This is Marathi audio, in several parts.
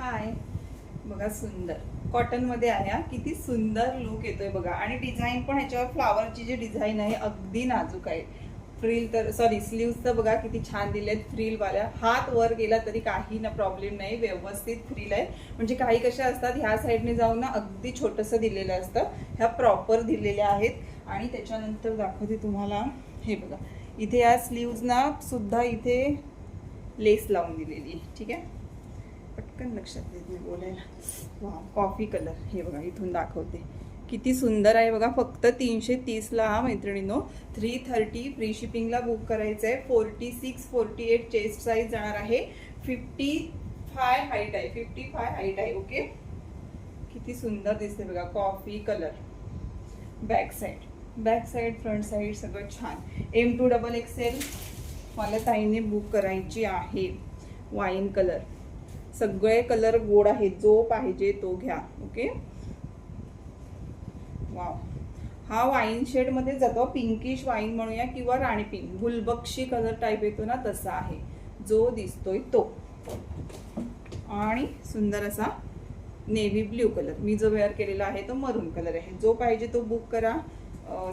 हाय बघा, सुंदर कॉटन मध्ये आहे हा. किती सुंदर लुक येतोय बघा. आणि डिझाईन पण ह्याच्यावर फ्लावरची जी डिझाईन आहे अगदी नाजूक आहे. फ्रिल तर सॉरी स्लीव्स तर बघा किती छान दिलेत फ्रिल वाल्या. हात वर गेला तरी काही ना प्रॉब्लेम नाही, व्यवस्थित फ्रिल आहे. म्हणजे काही कशा असतात ह्या साईडने जाऊन ना अगदी छोटंसं दिलेलं असतं, ह्या प्रॉपर दिलेल्या आहेत. आणि त्याच्यानंतर दाखवते तुम्हाला, हे बघा इथे या स्लीव्ज ना सुद्धा इथे लेस लावून दिलेली आहे. ठीक आहे, पटकन लक्षात येत नाही बोलायला. वा, कॉफी कलर. हे बघा इथून दाखवते किती सुंदर आहे बघा. फक्त 330ला हा मैत्रिणींनो. 330 फ्री शिपिंगला बुक करायचं आहे. 46-48 चेस्ट साईज जाणार आहे. 55 हाईट आहे, 55 हाईट आहे. ओके, किती सुंदर दिसते बघा. Coffee colour. Back side front side सगळं छान. M2XXL मला ताईने बुक करायची आहे. Wine colour. सगळे कलर गोड आहेत, जो पाहिजे तो घ्या. Okay, wow. हा वाईन शेड मध्ये जातो, पिंकिश वाईन म्हणूया किंवा राणी पिंक, गुलबक्षी कलर टाईप येतो ना तसा आहे, जो दिसतोय तो. आणि सुंदर असा नेव्ही ब्ल्यू कलर. मी जो वेअर केलेला आहे तो मरून कलर आहे. जो पाहिजे तो बुक करा.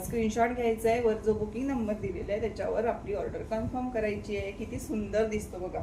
स्क्रीनशॉट घ्यायचा आहे. वर जो बुकिंग नंबर दिलेला आहे त्याच्यावर आपली ऑर्डर कन्फर्म करायची आहे. किती सुंदर दिसतो बघा.